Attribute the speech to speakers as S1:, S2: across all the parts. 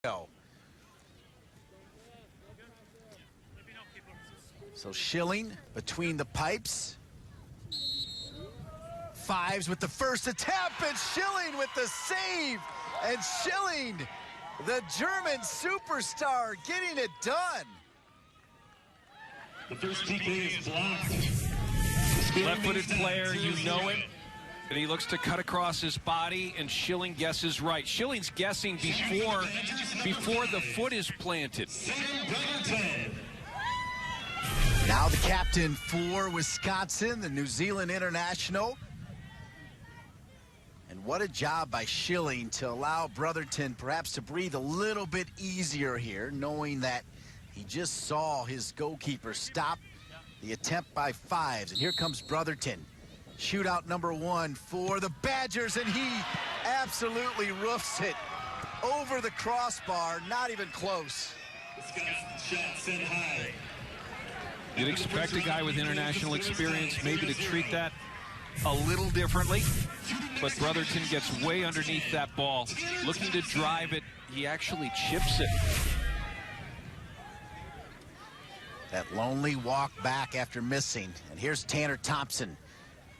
S1: So Schilling between the pipes. Fives with the first attempt, and Schilling with the save. And Schilling, the German superstar, getting it done.
S2: The first PK is blocked.
S3: Left-footed player, you know it. And he looks to cut across his body, and Schilling guesses right. Schilling's guessing before the foot is planted.
S1: Now the captain for Wisconsin, the New Zealand international. And what a job by Schilling to allow Brotherton perhaps to breathe a little bit easier here, knowing that he just saw his goalkeeper stop the attempt by fives. And here comes Brotherton. Shootout number one for the Badgers, and he absolutely roofs it over the crossbar, not even close.
S3: You'd expect a guy with international experience maybe to treat that a little differently, but Brotherton gets way underneath that ball. Looking to drive it, he actually chips it.
S1: That lonely walk back after missing. And here's Tanner Thompson.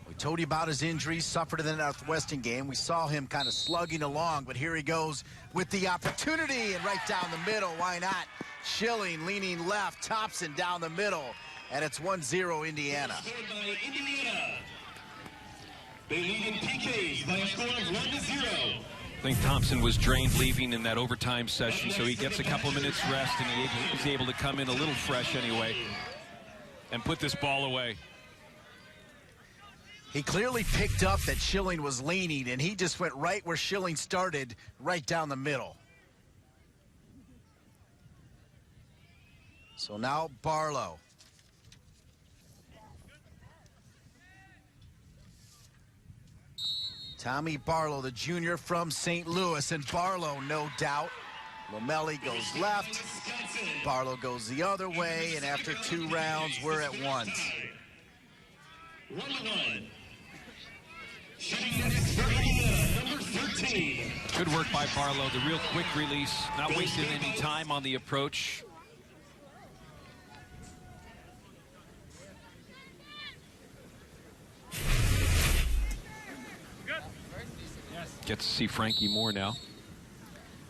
S1: We told you about his injuries, suffered in the Northwestern game. We saw him kind of slugging along, but here he goes with the opportunity, and right down the middle. Why not? Schilling leaning left, Thompson down the middle, and it's 1-0 Indiana.
S2: They lead in PKs by a score of 1-0.
S3: I think Thompson was drained leaving in that overtime session, so he gets a couple minutes rest, and he's able to come in a little fresh anyway and put this ball away.
S1: He clearly picked up that Schilling was leaning, and he just went right where Schilling started, right down the middle. So now Barlow. Tommy Barlow, the junior from St. Louis, and Barlow, no doubt. Lomeli goes left, Barlow goes the other way, and after 2 rounds, we're at 1.
S2: 1-1. Shooting next for Indiana, number 13.
S3: Good work by Barlow, the real quick release, not wasting any time on the approach. Get to see Frankie Moore now.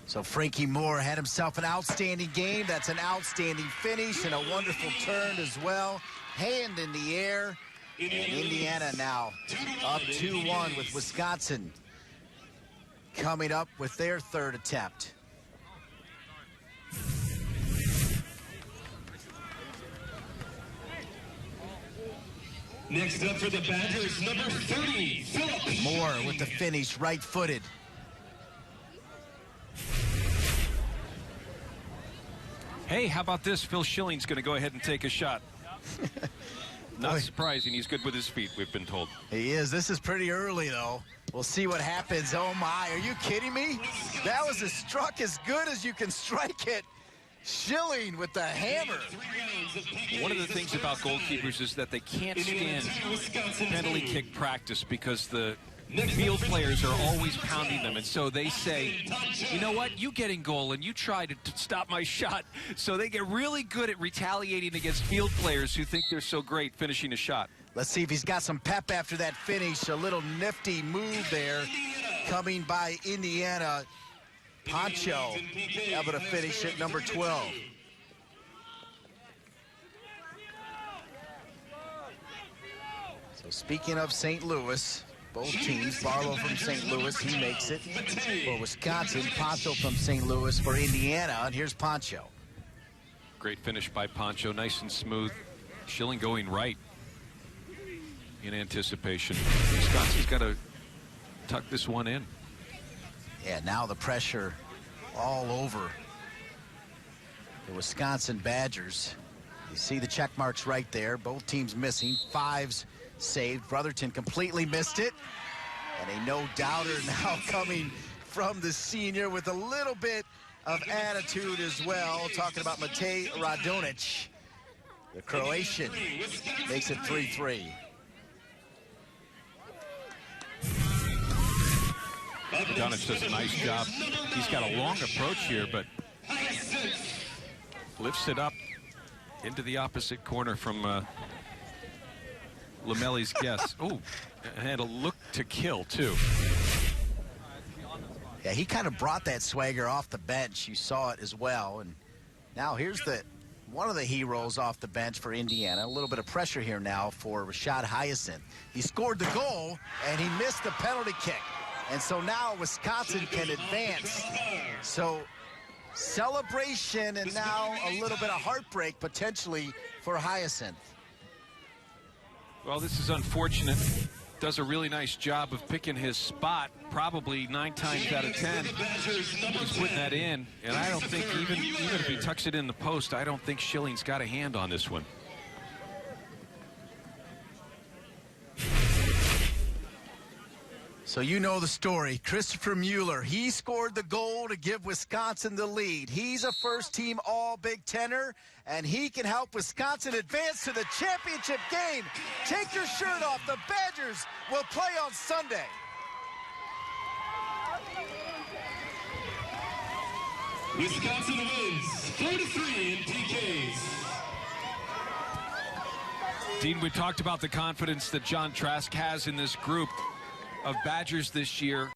S1: So Frankie Moore had himself an outstanding game. That's an outstanding finish and a wonderful turn as well. Hand in the air. And Indiana now up 2-1 with Wisconsin coming up with their 3rd attempt.
S2: Next up for the Badgers, number 30, Philip.
S1: Moore with the finish, right-footed.
S3: Hey, how about this? Phil Schilling's going to go ahead and take a shot. Not surprising. He's good with his feet, we've been told.
S1: He is. This is pretty early, though. We'll see what happens. Oh, my. Are you kidding me? That was a struck as good as you can strike it. Schilling with the hammer.
S3: One of the things about goalkeepers is that they can't stand penalty kick practice because the field players are always pounding them, and so they say, you know what, you get in goal and you try to stop my shot. So they get really good at retaliating against field players who think they're so great finishing a shot.
S1: Let's see if he's got some pep after that finish. A little nifty move there coming by Indiana. Poncho able to finish at number 12. So speaking of St. Louis, both teams, Barlow from St. Louis, he makes it for Wisconsin. Poncho from St. Louis for Indiana, and here's Poncho.
S3: Great finish by Poncho, nice and smooth. Schilling going right in anticipation. Wisconsin's got to tuck this one in.
S1: Yeah, now the pressure all over the Wisconsin Badgers. You see the check marks right there. Both teams missing. Fives saved. Brotherton completely missed it. And a no-doubter now coming from the senior with a little bit of attitude as well. Talking about Matej Radonic. The Croatian makes it 3-3.
S3: Radonic does a nice job. He's got a long approach here, but lifts it up into the opposite corner from Lamelli's guess. Oh, and a look to kill, too.
S1: Yeah, he kind of brought that swagger off the bench. You saw it as well. And now here's one of the heroes off the bench for Indiana. A little bit of pressure here now for Rashad Hyacinth. He scored the goal, and he missed the penalty kick. And so now Wisconsin can advance. So celebration and now a little bit of heartbreak potentially for Hyacinth.
S3: Well, this is unfortunate. Does a really nice job of picking his spot, probably 9 times out of 10. He's putting that in, and I don't think even if he tucks it in the post, I don't think Schilling's got a hand on this one.
S1: So you know the story. Christopher Mueller, he scored the goal to give Wisconsin the lead. He's a first-team All-Big Tenner, and he can help Wisconsin advance to the championship game. Take your shirt off. The Badgers will play on Sunday.
S2: Wisconsin wins 4-3 in PKs.
S3: Dean, we talked about the confidence that John Trask has in this group of Badgers this year.